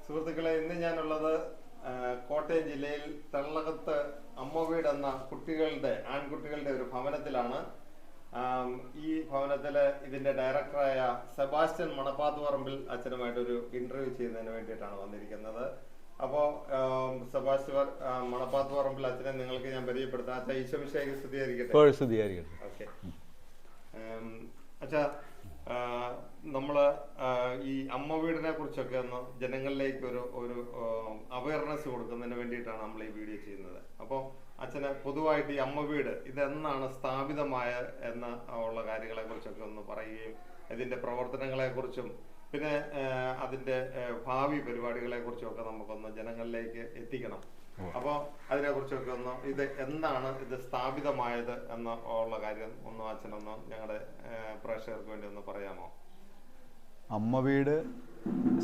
സുഹൃത്തുക്കളെ, ഇന്ന് ഞാനുള്ളത് കോട്ടയം ജില്ലയിൽ തെള്ളകത്ത് അമ്മവീട് എന്ന ആൺകുട്ടികളുടെ ഒരു ഭവനത്തിലാണ്. ഈ ഭവനത്തില് ഇതിന്റെ ഡയറക്ടറായ സെബാസ്റ്റ്യൻ മണപ്പാത്തുപറമ്പിൽ അച്ഛനുമായിട്ടൊരു ഇന്റർവ്യൂ ചെയ്യുന്നതിന് വേണ്ടിയിട്ടാണ് വന്നിരിക്കുന്നത്. അപ്പോൾ സെബാസ്റ്റ്യൻ മണപ്പാത്തുപറമ്പിൽ അച്ഛനെ നിങ്ങൾക്ക് ഞാൻ പരിചയപ്പെടുത്താം. അച്ഛാ, ഈശോമിശിഹായ്ക്ക് സ്തുതിയായിരിക്കട്ടെ. ഓക്കെ അച്ഛാ, നമ്മള് ഈ അമ്മ വീടിനെ കുറിച്ചൊക്കെ ഒന്ന് ജനങ്ങളിലേക്ക് ഒരു അവയർനെസ് കൊടുക്കുന്നതിന് വേണ്ടിയിട്ടാണ് നമ്മൾ ഈ വീഡിയോ ചെയ്യുന്നത്. അപ്പോൾ അച്ഛന് പൊതുവായിട്ട് ഈ അമ്മ വീട് ഇതെന്നാണ് സ്ഥാപിതമായ എന്ന ഉള്ള കാര്യങ്ങളെ കുറിച്ചൊക്കെ ഒന്ന് പറയുകയും ഇതിന്റെ പ്രവർത്തനങ്ങളെ കുറിച്ചും പിന്നെ അതിന്റെ ഭാവി പരിപാടികളെ കുറിച്ചും ഒക്കെ നമുക്കൊന്ന് ജനങ്ങളിലേക്ക് എത്തിക്കണം. അപ്പോൾ അതിനെ കുറിച്ചൊക്കെ ഒന്ന് ഇത് എന്താണ് ഇത് സ്ഥാപിതമായത് എന്ന ഉള്ള കാര്യം ഒന്ന് അച്ഛനൊന്ന് ഞങ്ങളുടെ പ്രേക്ഷകർക്ക് വേണ്ടി ഒന്ന് പറയാമോ? അമ്മ വീട്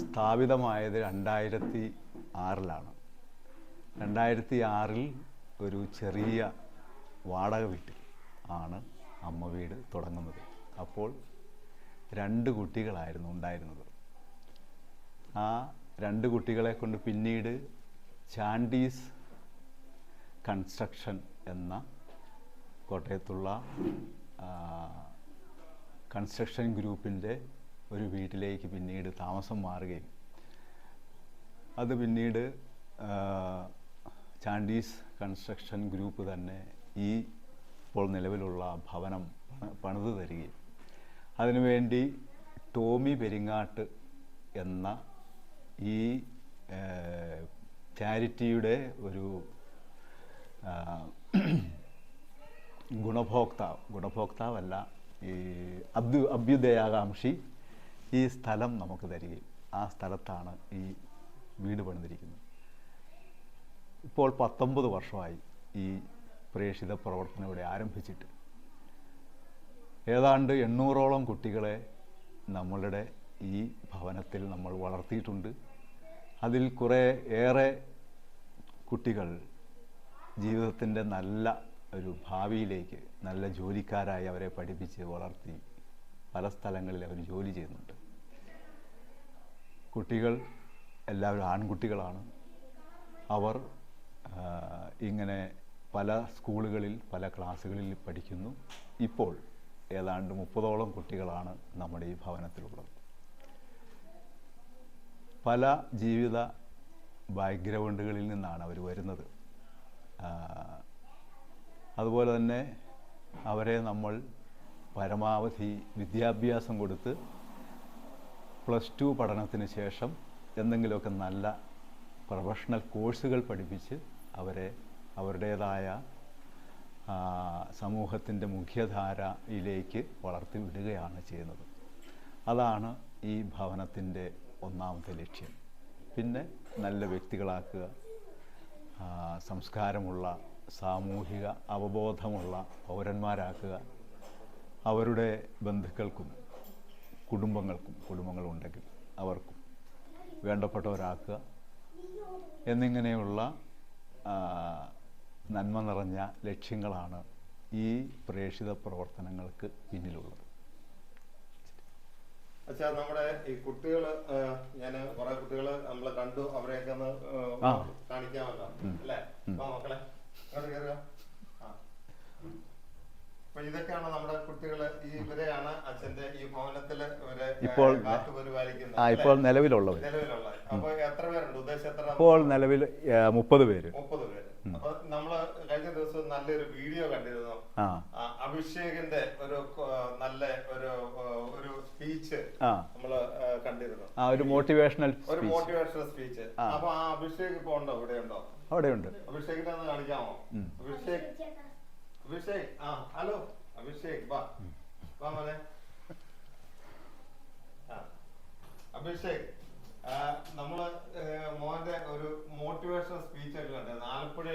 സ്ഥാപിതമായത് 2006-ലാണ്. 2006-ൽ ഒരു ചെറിയ വാടക വീട്ടിൽ ആണ് അമ്മ വീട് തുടങ്ങുന്നത്. അപ്പോൾ 2 കുട്ടികളായിരുന്നു ഉണ്ടായിരുന്നത്. ആ 2 കുട്ടികളെ കൊണ്ട് പിന്നീട് ചാൻഡീസ് കൺസ്ട്രക്ഷൻ എന്ന കോട്ടയത്തുള്ള കൺസ്ട്രക്ഷൻ ഗ്രൂപ്പിൻ്റെ ഒരു വീട്ടിലേക്ക് പിന്നീട് താമസം മാറുകയും അത് പിന്നീട് ചാൻഡീസ് കൺസ്ട്രക്ഷൻ ഗ്രൂപ്പ് തന്നെ ഈ ഇപ്പോൾ നിലവിലുള്ള ഭവനം പണിതു തരികയും അതിനുവേണ്ടി ടോമി പെരിങ്ങാട്ട് എന്ന ഈ ചാരിറ്റിയുടെ ഒരു ഗുണഭോക്താവല്ല, ഈ അഭ്യുദയാകാംക്ഷി ഈ സ്ഥലം നമുക്ക് തരികയും ആ സ്ഥലത്താണ് ഈ വീട് പണിതിരിക്കുന്നത്. ഇപ്പോൾ 19 വർഷമായി ഈ പ്രേക്ഷിത പ്രവർത്തനം ഇവിടെ ആരംഭിച്ചിട്ട്. ഏതാണ്ട് 800ഓളം കുട്ടികളെ നമ്മളുടെ ഈ ഭവനത്തിൽ നമ്മൾ വളർത്തിയിട്ടുണ്ട്. അതിൽ ഏറെ കുട്ടികൾ ജീവിതത്തിൻ്റെ നല്ല ഒരു ഭാവിയിലേക്ക് നല്ല ജോലിക്കാരായി അവരെ പഠിപ്പിച്ച് വളർത്തി പല സ്ഥലങ്ങളിൽ അവർ ജോലി ചെയ്യുന്നുണ്ട്. കുട്ടികൾ എല്ലാവരും ആൺകുട്ടികളാണ്. അവർ ഇങ്ങനെ പല സ്കൂളുകളിൽ പല ക്ലാസ്സുകളിൽ പഠിക്കുന്നു. ഇപ്പോൾ ഏതാണ്ട് 30ഓളം കുട്ടികളാണ് നമ്മുടെ ഈ ഭവനത്തിലുള്ളത്. പല ജീവിത ബാക്ക്ഗ്രൗണ്ടുകളിൽ നിന്നാണ് അവർ വരുന്നത്. അതുപോലെ തന്നെ അവരെ നമ്മൾ പരമാവധി വിദ്യാഭ്യാസം കൊടുത്ത് +2 പഠനത്തിന് ശേഷം എന്തെങ്കിലുമൊക്കെ നല്ല പ്രൊഫഷണൽ കോഴ്സുകൾ പഠിപ്പിച്ച് അവരെ അവരുടേതായ സമൂഹത്തിൻ്റെ മുഖ്യധാരയിലേക്ക് വളർത്തി വിടുകയാണ് ചെയ്യുന്നത്. അതാണ് ഈ ഭവനത്തിൻ്റെ ഒന്നാമത്തെ ലക്ഷ്യം. പിന്നെ നല്ല വ്യക്തികളാക്കുക, സംസ്കാരമുള്ള സാമൂഹിക അവബോധമുള്ള പൗരന്മാരാക്കുക, അവരുടെ ബന്ധുക്കൾക്കും കുടുംബങ്ങളുണ്ടെങ്കിൽ അവർക്കും വേണ്ടപ്പെട്ടവരാക്കുക എന്നിങ്ങനെയുള്ള നന്മ നിറഞ്ഞ ലക്ഷ്യങ്ങളാണ് ഈ പ്രേക്ഷിത പ്രവർത്തനങ്ങൾക്ക് പിന്നിലുള്ളത്. അച്ഛാ, നമ്മുടെ ഈ കുട്ടികള് ഞാൻ കുറെ കുട്ടികള് നമ്മള് കണ്ടു, അവരെയൊക്കെ ഒന്ന് കാണിക്കാമല്ലോ അല്ലേ? മക്കളെ കയറുക. അപ്പൊ ഇതൊക്കെയാണ് നമ്മുടെ കുട്ടികള്. ഇവരെയാണ് അച്ഛന്റെ ഈ ഭവനത്തില് ഇപ്പോൾ നിലവിലുള്ളത്. അപ്പൊ എത്ര പേരുണ്ട്? ഉദ്ദേശം എത്ര? ഇപ്പോൾ നിലവിൽ 30 പേര്. 30 പേര്. അപ്പൊ നമ്മള് കഴിഞ്ഞ ദിവസം നല്ലൊരു വീഡിയോ കണ്ടിരുന്നു. അഭിഷേകിന്റെ ഒരു നല്ല ഒരു സ്പീച്ച് നമ്മള് കണ്ടിരുന്നു. ഒരു മോട്ടിവേഷണൽ സ്പീച്ച്. അപ്പൊ ആ അഭിഷേക് ഇപ്പൊ ഉണ്ടോ? ഇവിടെയുണ്ടോ? അവിടെയുണ്ട്. അഭിഷേകിനെ ഒന്ന് കാണിക്കാമോ? അഭിഷേക് ഹലോ അഭിഷേക്, വാ മോനെ. അഭിഷേക്, നമ്മള് മോന്റെ ഒരു മോട്ടിവേഷണൽ സ്പീച്ച് ഒക്കെ കണ്ടിരുന്നു. ആലപ്പുഴ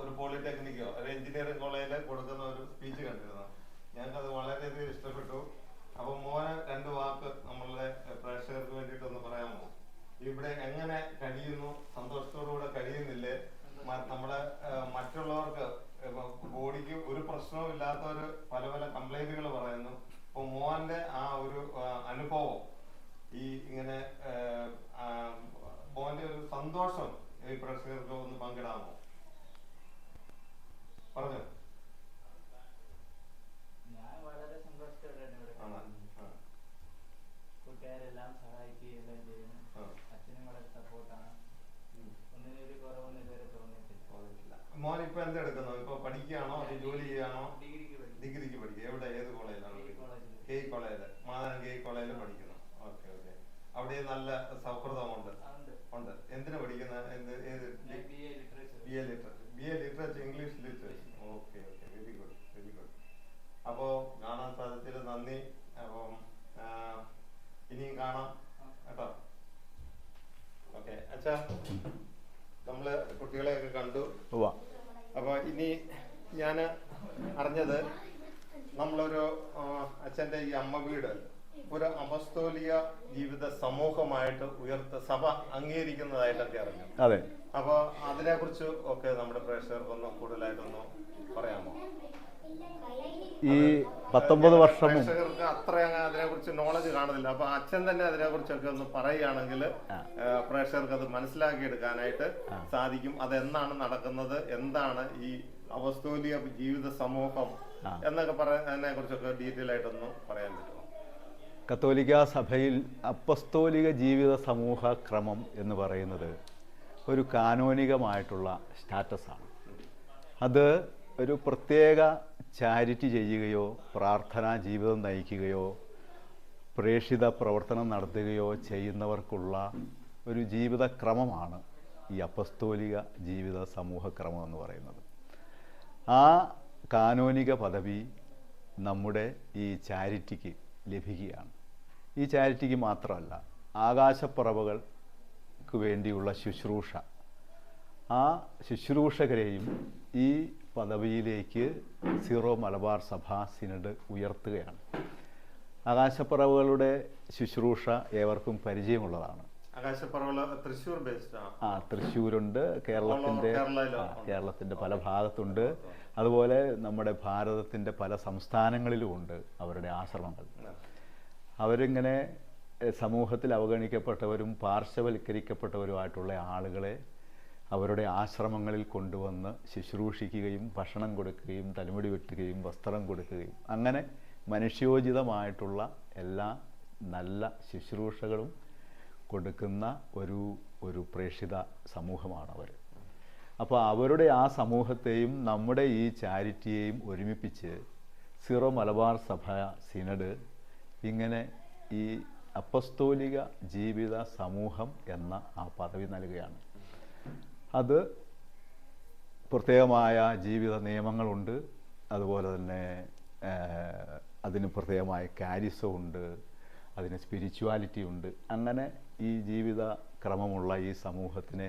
ഒരു പോളിടെക്നിക്കോ ഒരു എഞ്ചിനീയറിംഗ് കോളേജില് കൊടുക്കുന്ന ഒരു സ്പീച്ച് കണ്ടിരുന്നു. ഞങ്ങൾക്കത് വളരെയധികം ഇഷ്ടപ്പെട്ടു. അപ്പൊ മോന് 2 വാക്ക് നമ്മളുടെ പ്രേക്ഷകർക്ക് വേണ്ടിയിട്ടൊന്ന് പറയാമോ? ഇവിടെ എങ്ങനെ കഴിയുന്നു? സന്തോഷത്തോടുകൂടെ കഴിയുന്നില്ലേ? നമ്മുടെ മറ്റുള്ളവർക്ക് ബോഡിക്ക് ഒരു പ്രശ്നവും ഇല്ലാത്തവര് പല കംപ്ലൈന്റുകൾ പറയുന്നു. അപ്പൊ മോന്റെ ആ ഒരു അനുഭവം ഈ ഇങ്ങനെ മോന്റെ മോന്റെ ഒരു സന്തോഷം ഈ പ്രേക്ഷകർക്ക് ഒന്ന് പങ്കിടാമോ? പറഞ്ഞു. ഞാൻ വളരെ സന്തോഷത്തോടെയാണ് ഇവിടെ കാണുന്നത്. കൂട്ടുകാരെല്ലാം സഹായിക്കുകയെല്ലാം ചെയ്യുന്നു. അച്ഛനും വളരെ സപ്പോർട്ടാണ്. ഒന്നിനും ഒരു കുറവൊന്നും ഇതുവരെ തോന്നിയിട്ടില്ല. മോൻ ഇപ്പൊ എന്തെടുക്കുന്നു? ഇപ്പൊ പഠിക്കുകയാണോ അതോ ജോലി ചെയ്യാണോ? ഡിഗ്രിക്ക് പഠിക്കുക. എവിടെ, ഏത് കോളേജിലാണ്? കെ കോളേജ്, മാതാനം കെ കോളേജിൽ പഠിക്കുന്നു. Okay okay. അവിടെ നല്ല സൗഹൃദമുണ്ട്. ഉണ്ട്. എന്തിനാ പഠിക്കുന്നത്? B A literature, English literature. Okay okay, very good very good. അപ്പോ കാണാൻ സാധിച്ചതിൽ നന്ദി. അപ്പം ഇനിയും കാണാം കേട്ടോ. ഓക്കെ അച്ഛാ, നമ്മള് കുട്ടികളെയൊക്കെ കണ്ടു. അപ്പൊ ഇനി ഞാൻ അറിഞ്ഞത് നമ്മളൊരു അച്ഛൻ്റെ ഈ അമ്മ വീട് ഒരു അപസ്തോലിക ജീവിത സമൂഹമായിട്ട് സഭ അംഗീകരിക്കുന്നതായിട്ടൊക്കെ അറിഞ്ഞു. അതെ. അപ്പൊ അതിനെ കുറിച്ച് ഒക്കെ നമ്മുടെ പ്രേക്ഷകർക്കൊന്ന് കൂടുതലായിട്ടൊന്ന് പറയാമോ? ഈ 19 വർഷം പ്രേക്ഷകർക്ക് അത്ര അതിനെ കുറിച്ച് നോളജ് കാണുന്നില്ല. അപ്പൊ അച്ഛൻ തന്നെ അതിനെ കുറിച്ചൊക്കെ ഒന്ന് പറയുകയാണെങ്കിൽ പ്രേക്ഷകർക്ക് അത് മനസ്സിലാക്കിയെടുക്കാനായിട്ട് സാധിക്കും. അതെന്നാണ് നടക്കുന്നത്, എന്താണ് ഈ അപസ്തോലിക ജീവിത സമൂഹം എന്നൊക്കെ പറയുന്നതിനെ കുറിച്ചൊക്കെ ഡീറ്റെയിൽ ആയിട്ടൊന്ന് പറയാൻ പറ്റുമോ? കത്തോലിക്ക സഭയിൽ അപ്പസ്തോലിക ജീവിത സമൂഹ ക്രമം എന്ന് പറയുന്നത് ഒരു കാനോനികമായിട്ടുള്ള സ്റ്റാറ്റസാണ്. അത് ഒരു പ്രത്യേക ചാരിറ്റി ചെയ്യുകയോ പ്രാർത്ഥനാ ജീവിതം നയിക്കുകയോ പ്രേക്ഷിത പ്രവർത്തനം നടത്തുകയോ ചെയ്യുന്നവർക്കുള്ള ഒരു ജീവിതക്രമമാണ് ഈ അപ്പസ്തോലിക ജീവിത സമൂഹക്രമം എന്ന് പറയുന്നത്. ആ കാനോനിക പദവി നമ്മുടെ ഈ ചാരിറ്റിക്ക് ലഭിക്കുകയാണ്. ഈ ചാരിറ്റിക്ക് മാത്രമല്ല, ആകാശപ്പറവകൾക്ക് വേണ്ടിയുള്ള ശുശ്രൂഷ, ആ ശുശ്രൂഷകരെയും ഈ പദവിയിലേക്ക് സീറോ മലബാർ സഭാ സിനഡ് ഉയർത്തുകയാണ്. ആകാശപ്പറവുകളുടെ ശുശ്രൂഷ ഏവർക്കും പരിചയമുള്ളതാണ്. തൃശ്ശൂർ ബേസ്ഡ് ആണ്. തൃശ്ശൂരുണ്ട്, കേരളത്തിൻ്റെ പല ഭാഗത്തുണ്ട്. അതുപോലെ നമ്മുടെ ഭാരതത്തിൻ്റെ പല സംസ്ഥാനങ്ങളിലുമുണ്ട് അവരുടെ ആശ്രമങ്ങൾ. അവരിങ്ങനെ സമൂഹത്തിൽ അവഗണിക്കപ്പെട്ടവരും പാർശ്വവൽക്കരിക്കപ്പെട്ടവരുമായിട്ടുള്ള ആളുകളെ അവരുടെ ആശ്രമങ്ങളിൽ കൊണ്ടുവന്ന് ശുശ്രൂഷിക്കുകയും ഭക്ഷണം കൊടുക്കുകയും തലമുടി വെട്ടുകയും വസ്ത്രം കൊടുക്കുകയും അങ്ങനെ മനുഷ്യോചിതമായിട്ടുള്ള എല്ലാ നല്ല ശുശ്രൂഷകളും കൊടുക്കുന്ന ഒരു പ്രേക്ഷിത സമൂഹമാണ് അവർ. അപ്പോൾ അവരുടെ ആ സമൂഹത്തെയും നമ്മുടെ ഈ ചാരിറ്റിയെയും ഒരുമിപ്പിച്ച് സീറോ മലബാർ സഭ സിനഡ് ഇങ്ങനെ ഈ അപ്പസ്തോലിക ജീവിത സമൂഹം എന്ന ആ പദവി നൽകുകയാണ്. അത് പ്രത്യേകമായ ജീവിത നിയമങ്ങളുണ്ട്. അതുപോലെ തന്നെ അതിന് പ്രത്യേകമായ കാരിസമുണ്ട്, അതിന് സ്പിരിച്വാലിറ്റി ഉണ്ട്. അങ്ങനെ ഈ ജീവിത ക്രമമുള്ള ഈ സമൂഹത്തിനെ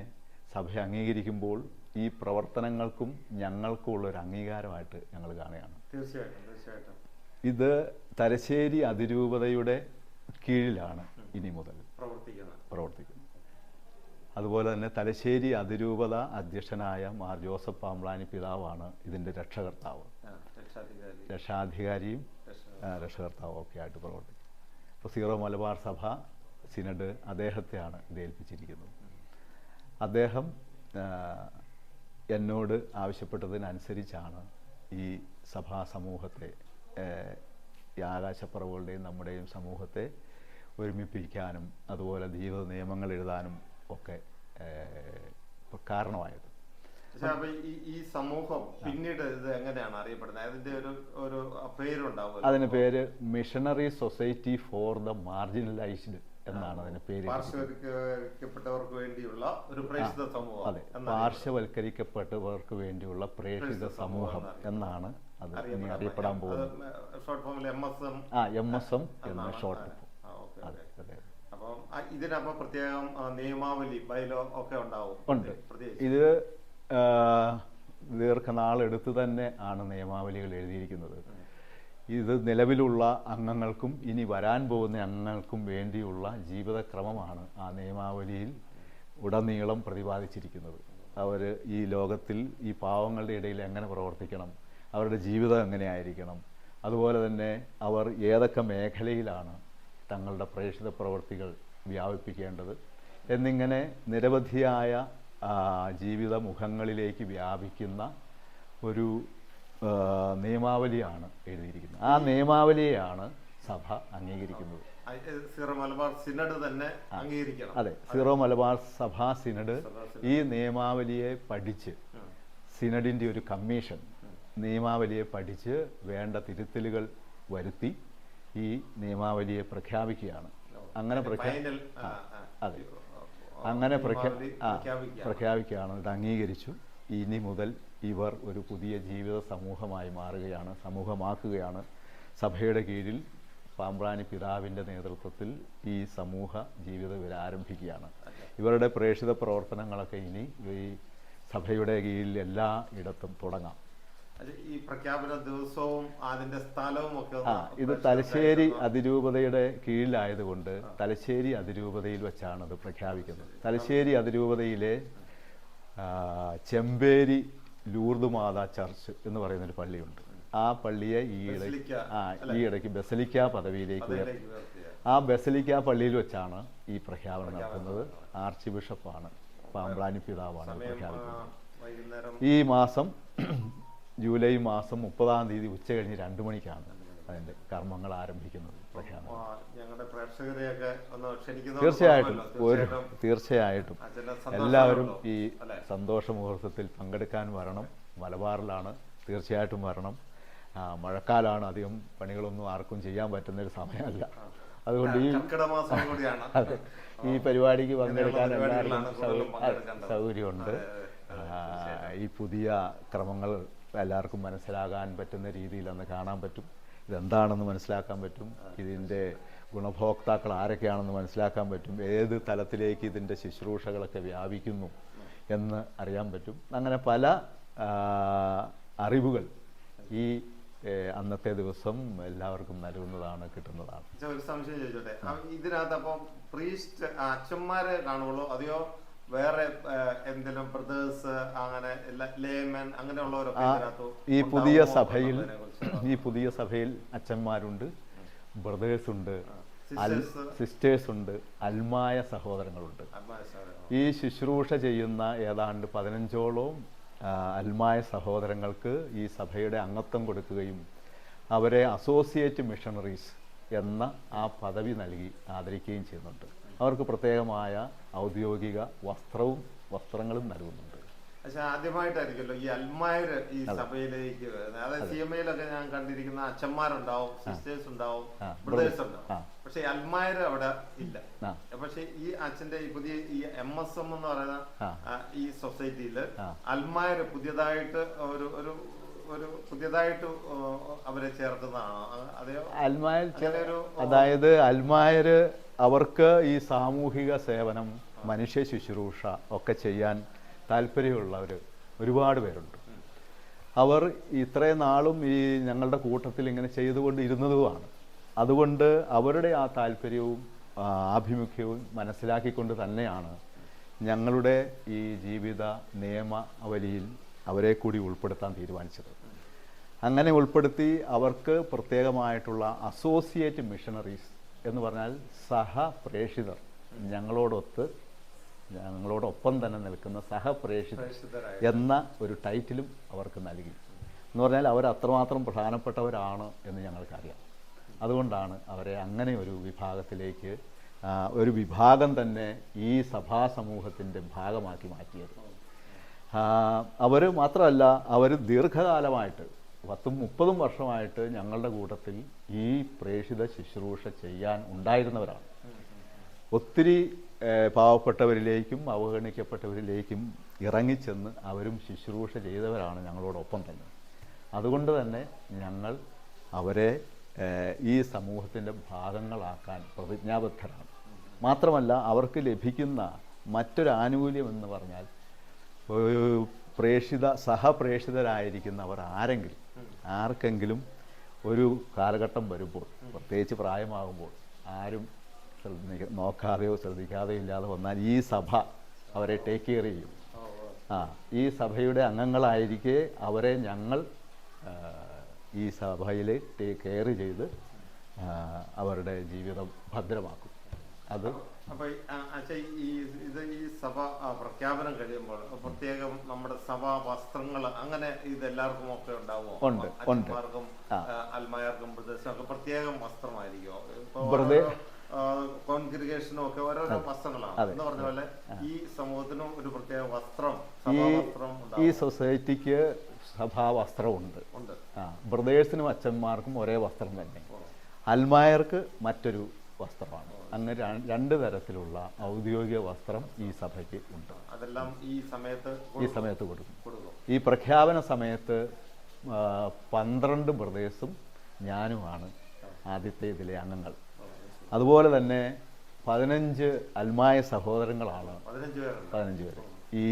സഭ അംഗീകരിക്കുമ്പോൾ ഈ പ്രവർത്തനങ്ങൾക്കും ഞങ്ങൾക്കുമുള്ളൊരു അംഗീകാരമായിട്ട് ഞങ്ങൾ കാണുകയാണ്. തീർച്ചയായിട്ടും. ഇത് തലശ്ശേരി അതിരൂപതയുടെ കീഴിലാണ് ഇനി മുതൽ പ്രവർത്തിക്കുന്നത്. അതുപോലെ തന്നെ തലശ്ശേരി അതിരൂപത അധ്യക്ഷനായ മാർ ജോസഫ് പാമ്പ്ളാനി പിതാവാണ് ഇതിൻ്റെ രക്ഷാധികാരിയും രക്ഷകർത്താവും ഒക്കെ ആയിട്ട് പ്രവർത്തിക്കും. അപ്പോൾ സീറോ മലബാർ സഭ സിനഡ് അദ്ദേഹത്തെയാണ് ഇത് ഏൽപ്പിച്ചിരിക്കുന്നത്. അദ്ദേഹം എന്നോട് ആവശ്യപ്പെട്ടതിനനുസരിച്ചാണ് ഈ സഭാ സമൂഹത്തെ, ഈ ആകാശപ്പറവുകളുടെയും നമ്മുടെയും സമൂഹത്തെ ഒരുമിപ്പിക്കാനും അതുപോലെ ജീവിത നിയമങ്ങൾ എഴുതാനും ഒക്കെ കാരണമായത്. ഈ സമൂഹം പിന്നീട് ഇത് എങ്ങനെയാണ് അറിയപ്പെടുന്നത്? അതിന്റെ ഒരു പേരുണ്ടാവും. അതിന് പേര് missionary society for the marginalised എന്നാണ് അതിന് പേര്. പാർശ്വവൽക്കരിക്കപ്പെട്ടവർക്ക് വേണ്ടിയുള്ള ഒരു പ്രേക്ഷിത സമൂഹം. അതെ, പാർശ്വവൽക്കരിക്കപ്പെട്ടവർക്ക് വേണ്ടിയുള്ള പ്രേക്ഷിത സമൂഹം എന്നാണ് അത് ഇനി അറിയപ്പെടാൻ പോകുന്നത്. MSM എന്ന ഷോർട്ട്. അപ്പം ഇതിനപ്പോ പ്രത്യേകം നിയമാവലി, ബൈലോ ഒക്കെ ഉണ്ട്. ഇത് ദീർഘനാളെടുത്ത് തന്നെ ആണ് നിയമാവലികൾ എഴുതിയിരിക്കുന്നത്. ഇത് നിലവിലുള്ള അംഗങ്ങൾക്കും ഇനി വരാൻ പോകുന്ന അംഗങ്ങൾക്കും വേണ്ടിയുള്ള ജീവിതക്രമമാണ് ആ നിയമാവലിയിൽ ഉടനീളം പ്രതിപാദിച്ചിരിക്കുന്നത്. അവർ ഈ ലോകത്തിൽ ഈ പാവങ്ങളുടെ ഇടയിൽ എങ്ങനെ പ്രവർത്തിക്കണം, അവരുടെ ജീവിതം എങ്ങനെയായിരിക്കണം, അതുപോലെ തന്നെ അവർ ഏതൊക്കെ മേഖലയിലാണ് തങ്ങളുടെ പ്രേക്ഷിത പ്രവർത്തികൾ വ്യാപിപ്പിക്കേണ്ടത്, എന്നിങ്ങനെ നിരവധിയായ ജീവിത മുഖങ്ങളിലേക്ക് വ്യാപിക്കുന്ന ഒരു നിയമാവലിയാണ് എഴുതിയിരിക്കുന്നത്. ആ നിയമാവലിയെയാണ് സഭ അംഗീകരിക്കുന്നത്. സീറോ മലബാർ സിനഡ് തന്നെ അംഗീകരിക്കണം. അതെ, സീറോ മലബാർ സഭാ സിനഡ് ഈ നിയമാവലിയെ പഠിച്ച്, സിനഡിൻ്റെ ഒരു കമ്മീഷൻ നിയമാവലിയെ പഠിച്ച് വേണ്ട തിരുത്തലുകൾ വരുത്തി ഈ നിയമാവലിയെ പ്രഖ്യാപിക്കുകയാണ്. അങ്ങനെ അതെ, അങ്ങനെ പ്രഖ്യാപിക്കുകയാണ്. ഇത് അംഗീകരിച്ചു. ഇനി മുതൽ ഇവർ ഒരു പുതിയ ജീവിത സമൂഹമാക്കുകയാണ്. സഭയുടെ കീഴിൽ പാമ്പ്രാനി പിതാവിൻ്റെ നേതൃത്വത്തിൽ ഈ സമൂഹ ജീവിതം ഇവർ ആരംഭിക്കുകയാണ്. ഇവരുടെ പ്രേക്ഷിത പ്രവർത്തനങ്ങളൊക്കെ ഇനി ഈ സഭയുടെ കീഴിൽ എല്ലാ ഇടത്തും തുടങ്ങാം. ഈ പ്രഖ്യാപന ദിവസവും അതിന്റെ സ്ഥലവും ഒക്കെ ഇത് തലശ്ശേരി അതിരൂപതയുടെ കീഴിലായതുകൊണ്ട് തലശ്ശേരി അതിരൂപതയിൽ വെച്ചാണ് ഇത് പ്രഖ്യാപിക്കുന്നത്. തലശ്ശേരി അതിരൂപതയിലെ ചെമ്പേരി ലൂർദ് മാതാ ചർച്ച് എന്ന് പറയുന്നൊരു പള്ളിയുണ്ട്. ആ പള്ളിയെ ഈയിടയ്ക്ക് ബസലിക്ക പദവിയിലേക്ക് ഉയർത്തി. ആ ബസലിക്ക പള്ളിയിൽ വെച്ചാണ് ഈ പ്രഖ്യാപനം നടത്തുന്നത്. ആർച്ച് ബിഷപ്പാണ്, പാമ്പ്രാനി പിതാവാണ് പ്രഖ്യാപിക്കുന്നത്. ഈ മാസം ജൂലൈ മാസം 30-ാം തീയതി ഉച്ച കഴിഞ്ഞ് 2 മണിക്കാണ് അതിൻ്റെ കർമ്മങ്ങൾ ആരംഭിക്കുന്നത്. പ്രഖ്യാപനം തീർച്ചയായിട്ടും എല്ലാവരും ഈ സന്തോഷ മുഹൂർത്തത്തിൽ പങ്കെടുക്കാൻ വരണം. മലബാറിലാണ്, തീർച്ചയായിട്ടും വരണം. മഴക്കാലമാണ്, അധികം പണികളൊന്നും ആർക്കും ചെയ്യാൻ പറ്റുന്നൊരു സമയമല്ല. അതുകൊണ്ട് ഈ പരിപാടിക്ക് പങ്കെടുക്കാൻ എല്ലാവർക്കും സൗകര്യമുണ്ട്. ഈ പുതിയ ക്രമങ്ങൾ എല്ലാവർക്കും മനസ്സിലാകാൻ പറ്റുന്ന രീതിയിൽ അന്ന് കാണാൻ പറ്റും. ഇതെന്താണെന്ന് മനസ്സിലാക്കാൻ പറ്റും. ഇതിൻ്റെ ഗുണഭോക്താക്കൾ ആരൊക്കെയാണെന്ന് മനസ്സിലാക്കാൻ പറ്റും. ഏത് തലത്തിലേക്ക് ഇതിൻ്റെ ശുശ്രൂഷകളൊക്കെ വ്യാപിക്കുന്നു എന്ന് അറിയാൻ പറ്റും. അങ്ങനെ പല അറിവുകൾ ഈ അന്നത്തെ ദിവസം എല്ലാവർക്കും നൽകുന്നതാണ്, കിട്ടുന്നതാണ്. ഒരു സംശയം ചോദിച്ചോട്ടെ, ഇതിനകത്ത് അപ്പം പ്രീസ്റ്റ് അച്ഛന്മാരെ കാണുള്ളൂ, അതെയോ വേറെ എന്തെങ്കിലും ബ്രദേഴ്സ് അങ്ങനെ ലേമൻ അങ്ങനെയുള്ളവരൊക്കെ? ഈ പുതിയ സഭയിൽ അച്ഛന്മാരുണ്ട്, ബ്രദേഴ്സ് ഉണ്ട്, സിസ്റ്റേഴ്സ് ഉണ്ട്, അൽമായ സഹോദരങ്ങളുണ്ട്. ഈ ശുശ്രൂഷ ചെയ്യുന്ന ഏതാണ്ട് 15ഓളം അൽമായ സഹോദരങ്ങൾക്ക് ഈ സഭയുടെ അംഗത്വം കൊടുക്കുകയും അവരെ അസോസിയേറ്റ് മിഷണറീസ് എന്ന ആ പദവി നൽകി ആദരിക്കുകയും ചെയ്യുന്നുണ്ട്. അവർക്ക് പ്രത്യേകമായ ഔദ്യോഗിക വസ്ത്രങ്ങളും നൽകുന്നുണ്ട്. പക്ഷെ ആദ്യമായിട്ടായിരിക്കുമല്ലോ ഈ അൽമായര് ഈ സഭയിലേക്ക് വരുന്നത്. അതായത് CMAയിലൊക്കെ ഞാൻ കണ്ടിരിക്കുന്ന അച്ഛന്മാരുണ്ടാവും, സിസ്റ്റേഴ്സ് ഉണ്ടാവും, ബ്രദേഴ്സ് ഉണ്ടാവും. പക്ഷെ അൽമായര് അവിടെ ഇല്ല. പക്ഷെ ഈ അച്ഛന്റെ ഈ പുതിയ ഈ MSM എന്ന് പറയുന്ന ഈ സൊസൈറ്റിയില് അൽമായര് പുതിയതായിട്ട് പുതിയതായിട്ട് അവരെ ചേർക്കുന്നതാണോ? അതെയോ? അതായത് അൽമായര് അവർക്ക് ഈ സാമൂഹിക സേവനം, മനുഷ്യ ശുശ്രൂഷ ഒക്കെ ചെയ്യാൻ താല്പര്യമുള്ളവർ ഒരുപാട് പേരുണ്ട്. അവർ ഇത്രയും നാളും ഈ ഞങ്ങളുടെ കൂട്ടത്തിൽ ഇങ്ങനെ ചെയ്തുകൊണ്ടിരുന്നതുമാണ്. അതുകൊണ്ട് അവരുടെ ആ താല്പര്യവും ആഭിമുഖ്യവും മനസ്സിലാക്കിക്കൊണ്ട് തന്നെയാണ് ഞങ്ങളുടെ ഈ ജീവിത നിയമാവലിയിൽ അവരെ കൂടി ഉൾപ്പെടുത്താൻ തീരുമാനിച്ചത്. അങ്ങനെ ഉൾപ്പെടുത്തി അവർക്ക് പ്രത്യേകമായിട്ടുള്ള അസോസിയേറ്റ് മിഷണറീസ് എന്ന് പറഞ്ഞാൽ സഹപ്രേഷിതർ, ഞങ്ങളോടൊപ്പം തന്നെ നിൽക്കുന്ന സഹപ്രേഷിതർ എന്ന ഒരു ടൈറ്റിലും അവർക്ക് നൽകി. എന്ന് പറഞ്ഞാൽ അവർ അത്രമാത്രം പ്രധാനപ്പെട്ടവരാണ് എന്ന് ഞങ്ങൾക്കറിയാം. അതുകൊണ്ടാണ് അവരെ അങ്ങനെ ഒരു വിഭാഗത്തിലേക്ക്, ഒരു വിഭാഗം തന്നെ ഈ സഭാ സമൂഹത്തിൻ്റെ ഭാഗമാക്കി മാറ്റിയത്. അവർ മാത്രമല്ല, അവർ ദീർഘകാലമായിട്ട് 10-30 വർഷമായിട്ട് ഞങ്ങളുടെ കൂട്ടത്തിൽ ഈ പ്രേഷിത ശുശ്രൂഷ ചെയ്യാൻ ഉണ്ടായിരുന്നവരാണ്. ഒത്തിരി പാവപ്പെട്ടവരിലേക്കും അവഗണിക്കപ്പെട്ടവരിലേക്കും ഇറങ്ങിച്ചെന്ന് അവരും ശുശ്രൂഷ ചെയ്തവരാണ് ഞങ്ങളോടൊപ്പം തന്നെ. അതുകൊണ്ട് തന്നെ ഞങ്ങൾ അവരെ ഈ സമൂഹത്തിൻ്റെ ഭാഗങ്ങളാക്കാൻ പ്രതിജ്ഞാബദ്ധരാണ്. മാത്രമല്ല അവർക്ക് ലഭിക്കുന്ന മറ്റൊരു ആനുകൂല്യം എന്ന് പറഞ്ഞാൽ സഹപ്രേഷിതരായിരിക്കുന്നവർ ആർക്കെങ്കിലും ഒരു കാലഘട്ടം വരുമ്പോൾ, പ്രത്യേകിച്ച് പ്രായമാകുമ്പോൾ, ആരും നോക്കാതെയോ ശ്രദ്ധിക്കാതെയോ ഇല്ലാതെ വന്നാൽ ഈ സഭ അവരെ ടേക്ക് കെയർ ചെയ്യും. ഈ സഭയുടെ അംഗങ്ങളായിരിക്കെ അവരെ ഞങ്ങൾ ഈ സഭയിൽ ടേക്ക് കെയർ ചെയ്ത് അവരുടെ ജീവിതം ഭദ്രമാക്കും. അത് അപ്പൊ അച്ഛാ ഈ സഭ പ്രഖ്യാപനം കഴിയുമ്പോൾ പ്രത്യേകം നമ്മുടെ സഭാ വസ്ത്രങ്ങൾ അങ്ങനെ ഇതെല്ലാവർക്കും ഒക്കെ ഉണ്ടാവുമോ? ഉണ്ട്. അച്ഛന്മാർക്കും അൽമായർക്കും ബ്രദേഴ്സിനും ഒക്കെ പ്രത്യേകം വസ്ത്രമായിരിക്കുമോ? കോൺഗ്രിഗേഷനും ഒക്കെ ഓരോരോ വസ്ത്രങ്ങളാണ് എന്ന് പറഞ്ഞ പോലെ ഈ സമൂഹത്തിനും ഒരു പ്രത്യേക വസ്ത്രം, സഭാവസ്ത്രം ഈ സൊസൈറ്റിക്ക് സഭാവസ്ത്രമുണ്ട്. ബ്രദേഴ്സിനും അച്ഛന്മാർക്കും ഒരേ വസ്ത്രം തന്നെ. അൽമായർക്ക് മറ്റൊരു വസ്ത്രമാണ്. അങ്ങനെ രണ്ട് തരത്തിലുള്ള ഔദ്യോഗിക വസ്ത്രം ഈ സഭയ്ക്ക് ഉണ്ട്. അതെല്ലാം ഈ സമയത്ത് കൊടുക്കും. ഈ പ്രഖ്യാപന സമയത്ത് 12 ബ്രദേഴ്സും ഞാനുമാണ് ആദ്യത്തെ ഇതിലെ അംഗങ്ങൾ. അതുപോലെ തന്നെ 15 അൽമായ സഹോദരങ്ങളാണ് 15 പേര് ഈ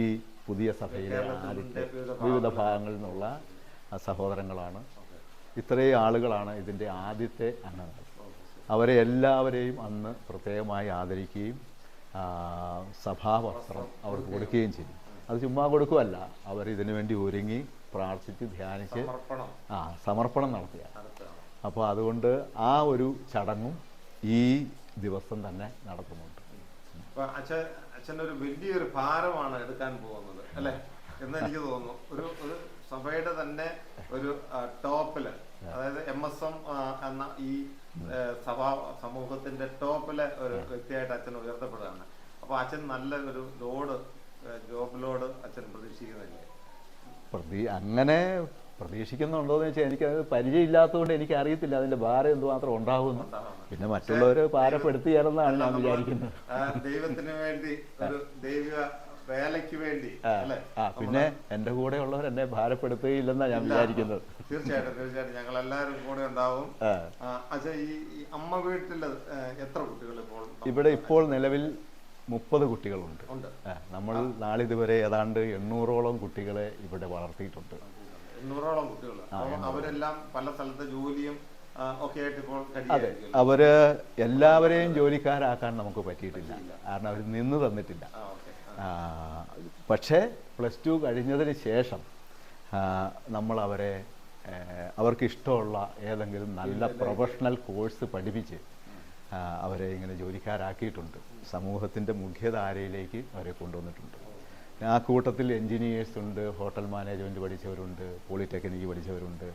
പുതിയ സഭയിലെ ആദ്യത്തെ വിവിധ ഭാഗങ്ങളിൽ നിന്നുള്ള സഹോദരങ്ങളാണ്. ഇത്രയും ആളുകളാണ് ഇതിൻ്റെ ആദ്യത്തെ അംഗങ്ങൾ. അവരെ എല്ലാവരെയും അന്ന് പ്രത്യേകമായി ആദരിക്കുകയും സഭാവസ്ത്രം അവർക്ക് കൊടുക്കുകയും ചെയ്യും. അത് ചുമ്മാ കൊടുക്കുകയല്ല, അവരിതിനു വേണ്ടി ഒരുങ്ങി പ്രാർത്ഥിച്ച് ധ്യാനിച്ച് സമർപ്പണം നടത്തുക. അപ്പോൾ അതുകൊണ്ട് ആ ഒരു ചടങ്ങും ഈ ദിവസം തന്നെ നടത്തുന്നുണ്ട്. അച്ഛനൊരു വലിയൊരു ഭാരമാണ് എടുക്കാൻ പോകുന്നത് അല്ലേ എന്ന് എനിക്ക് തോന്നുന്നു. ഒരു സഭയുടെ തന്നെ ഒരു ടോപ്പില്, അതായത് MSM എന്ന ഈ സമൂഹത്തിന്റെ ടോപ്പിലെ ഒരു വ്യക്തിയായിട്ട് അച്ഛൻ ഉയർത്തപ്പെടുകയാണ്. അപ്പൊ അച്ഛൻ നല്ല ഒരു ജോബ് ലോഡ് അച്ഛൻ പ്രതീക്ഷിക്കുന്നില്ലേ? അങ്ങനെ പ്രതീക്ഷിക്കുന്നുണ്ടോയെന്ന് വെച്ചാൽ എനിക്കത് പരിചയമില്ലാത്തതുകൊണ്ട് എനിക്ക് അറിയത്തില്ല അതിന്റെ ഭാരം എന്തുമാത്രം ഉണ്ടാകുന്നു. പിന്നെ മറ്റുള്ളവർ ഭാരപ്പെടുത്തിയാലെന്നാണ് ഞാൻ വിചാരിക്കുന്നത്. ദൈവത്തിന് വേണ്ടി ഒരു ദൈവിക വേലയ്ക്ക് വേണ്ടി പിന്നെ എന്റെ കൂടെ ഉള്ളവർ എന്നെ ഭാരപ്പെടുത്തുകയില്ലെന്നാണ് ഞാൻ വിചാരിക്കുന്നത്. തീർച്ചയായിട്ടും ഞങ്ങളെല്ലാവരും കൂടെ ഉണ്ടാവും. ഈ അമ്മ വീട്ടിൽ എത്ര കുട്ടികൾ ഇവിടെ ഇപ്പോൾ നിലവിൽ 30 കുട്ടികളുണ്ട്. നമ്മൾ നാളിതുവരെ ഏതാണ്ട് 800ഓളം കുട്ടികളെ ഇവിടെ വളർത്തിയിട്ടുണ്ട്. 800ഓളം കുട്ടികൾ. അവരെല്ലാം പല സ്ഥലത്ത് ജോലിയും ഒക്കെ ആയിട്ട് ഇപ്പോൾ അതെ, അവര് എല്ലാവരെയും ജോലിക്കാരാക്കാൻ നമുക്ക് പറ്റിയിട്ടില്ല. കാരണം അവർ നിന്ന് തന്നിട്ടില്ല. പക്ഷേ +2 കഴിഞ്ഞതിന് ശേഷം നമ്മൾ അവർക്ക് ഇഷ്ടമുള്ള ഏതെങ്കിലും നല്ല പ്രൊഫഷണൽ കോഴ്സ് പഠിപ്പിച്ച് അവരെ ഇങ്ങനെ ജോലിക്കാരാക്കിയിട്ടുണ്ട്. സമൂഹത്തിൻ്റെ മുഖ്യധാരയിലേക്ക് അവരെ കൊണ്ടുവന്നിട്ടുണ്ട്. ആ കൂട്ടത്തിൽ എൻജിനീയേഴ്സ് ഉണ്ട്, ഹോട്ടൽ മാനേജ്മെൻറ്റ് പഠിച്ചവരുണ്ട്, പോളിടെക്നിക്ക് പഠിച്ചവരുണ്ട്,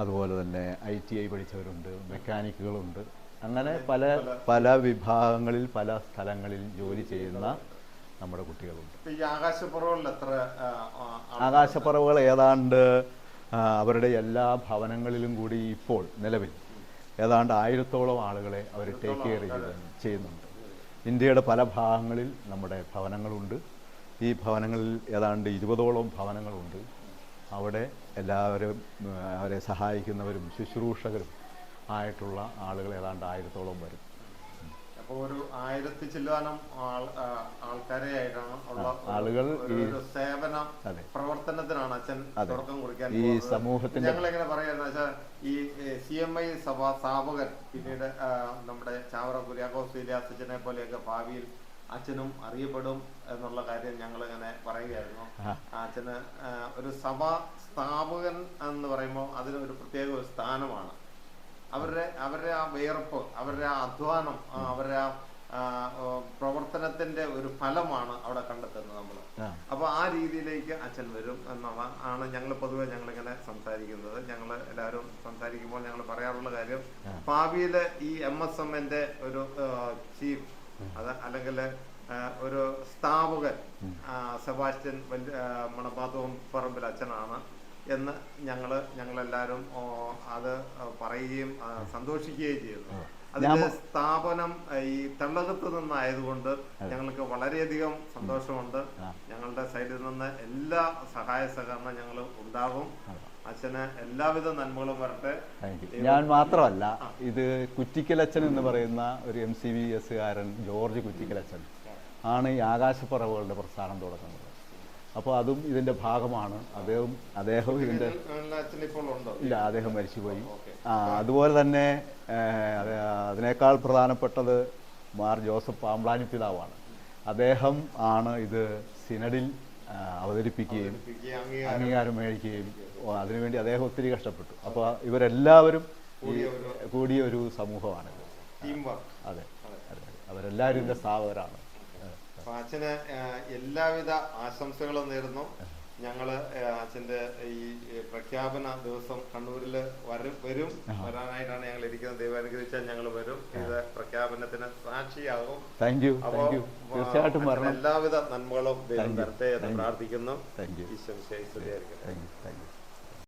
അതുപോലെ തന്നെ ITI പഠിച്ചവരുണ്ട്, മെക്കാനിക്കുകളുണ്ട്. അങ്ങനെ പല പല വിഭാഗങ്ങളിൽ പല സ്ഥലങ്ങളിൽ ജോലി ചെയ്യുന്ന നമ്മുടെ കുട്ടികളുണ്ട്. ആകാശപ്പറവുകൾ ഏതാണ്ട് അവരുടെ എല്ലാ ഭവനങ്ങളിലും കൂടി ഇപ്പോൾ നിലവിൽ ഏതാണ്ട് 1000ഓളം ആളുകളെ അവർ ടേക്ക് കെയർ ചെയ്യുന്നുണ്ട്. ഇന്ത്യയുടെ പല ഭാഗങ്ങളിൽ നമ്മുടെ ഭവനങ്ങളുണ്ട്. ഈ ഭവനങ്ങളിൽ ഏതാണ്ട് 20ഓളം ഭവനങ്ങളുണ്ട്. അവിടെ എല്ലാവരും അവരെ സഹായിക്കുന്നവരും ശുശ്രൂഷകരും ആയിട്ടുള്ള ആളുകൾ ഏതാണ്ട് 1000ഓളം വരും. അപ്പോൾ ഒരു 1000 ചില്ലാനം ആൾക്കാരെ ആയിട്ടാണ് ആളുകൾ സേവന പ്രവർത്തനത്തിനാണ് അച്ഛൻ തുടക്കം കുറിക്കാൻ ഈ സമൂഹത്തിന്. ഞങ്ങളെങ്ങനെ പറയാന്ന് വെച്ചാൽ ഈ CMI സഭാ സ്ഥാപകൻ, പിന്നീട് നമ്മുടെ ചാവറ കുര്യാക്കോസ് ഇലിയാസ് അച്ഛനെ പോലെയൊക്കെ ഭാവിയിൽ അച്ഛനും അറിയപ്പെടും എന്നുള്ള കാര്യം ഞങ്ങൾ ഇങ്ങനെ പറയുകയായിരുന്നു. അച്ഛന് ഒരു സഭാ സ്ഥാപകൻ എന്ന് പറയുമ്പോൾ അതിനൊരു പ്രത്യേക ഒരു സ്ഥാനമാണ്. അവരുടെ ആ വിയർപ്പ്, അവരുടെ ആ അധ്വാനം, അവരുടെ ആ പ്രവർത്തനത്തിന്റെ ഒരു ഫലമാണ് അവിടെ കണ്ടെത്തുന്നത് നമ്മൾ. അപ്പൊ ആ രീതിയിലേക്ക് അച്ഛൻ വരും എന്നാണ് ഞങ്ങൾ പൊതുവെ ഞങ്ങളിങ്ങനെ സംസാരിക്കുന്നത്. ഞങ്ങൾ എല്ലാവരും സംസാരിക്കുമ്പോൾ ഞങ്ങൾ പറയാറുള്ള കാര്യം, ഭാവിയില് ഈ MSMന്റെ ഒരു ചീഫ് അല്ലെങ്കിൽ ഒരു സ്ഥാപകൻ സെബാസ്റ്റ്യൻ മണപ്പാത്തവും പറമ്പിൽ അച്ഛനാണ് എന്ന് ഞങ്ങളെല്ലാവരും അത് പറയുകയും സന്തോഷിക്കുകയും ചെയ്യുന്നു. അതിന്റെ സ്ഥാപനം ഈ തള്ളകത്ത് നിന്നായതുകൊണ്ട് ഞങ്ങൾക്ക് വളരെയധികം സന്തോഷമുണ്ട്. ഞങ്ങളുടെ സൈഡിൽ നിന്ന് എല്ലാ സഹായ സഹകരണം ഞങ്ങൾ ഉണ്ടാകും. അച്ഛന് എല്ലാവിധ നന്മകളും വരട്ടെ. ഞാൻ മാത്രമല്ല, ഇത് കുറ്റിക്കലച്ചൻ എന്ന് പറയുന്ന ഒരു MCVS-കാരൻ ജോർജ് കുറ്റിക്കലച്ചൻ ആണ് ഈ ആകാശപ്പറവുകളുടെ പ്രസ്ഥാനം തുടങ്ങുന്നത്. അപ്പോൾ അതും ഇതിന്റെ ഭാഗമാണ്. അദ്ദേഹം ഇതിന്റെ ഇല്ല, അദ്ദേഹം മരിച്ചുപോയി. അതുപോലെ തന്നെ അതിനേക്കാൾ പ്രധാനപ്പെട്ടത് മാർ ജോസഫ് പാമ്പ്ലാനി പിതാവാണ്. അദ്ദേഹം ആണ് ഇത് സിനഡിൽ അവതരിപ്പിക്കുകയും അംഗീകാരം മേടിക്കുകയും അതിനുവേണ്ടി അദ്ദേഹം ഒത്തിരി കഷ്ടപ്പെട്ടു. അപ്പോൾ ഇവരെല്ലാവരും കൂടിയ ഒരു സമൂഹമാണിത്. അതെ. അവരെല്ലാവരും എൻ്റെ സ്ഥാപകരാണ്. അപ്പൊ അച്ഛന് എല്ലാവിധ ആശംസകളും നേരുന്നു. ഞങ്ങള് അച്ഛന്റെ ഈ പ്രഖ്യാപന ദിവസം കണ്ണൂരിൽ വരും വരാനായിട്ടാണ് ഞങ്ങൾ ഇരിക്കുന്നത്. ദൈവം അനുഗ്രഹിച്ചാൽ ഞങ്ങൾ വരും. ഇത് പ്രഖ്യാപനത്തിന് സാക്ഷിയാകും. താങ്ക് യു, തീർച്ചയായിട്ടും വരണം. എല്ലാവിധ നന്മകളും ദൈവം തരട്ടെ എന്ന് പ്രാർത്ഥിക്കുന്നു. Thank you. ഈശ്വരൻ ശരി. Thank you.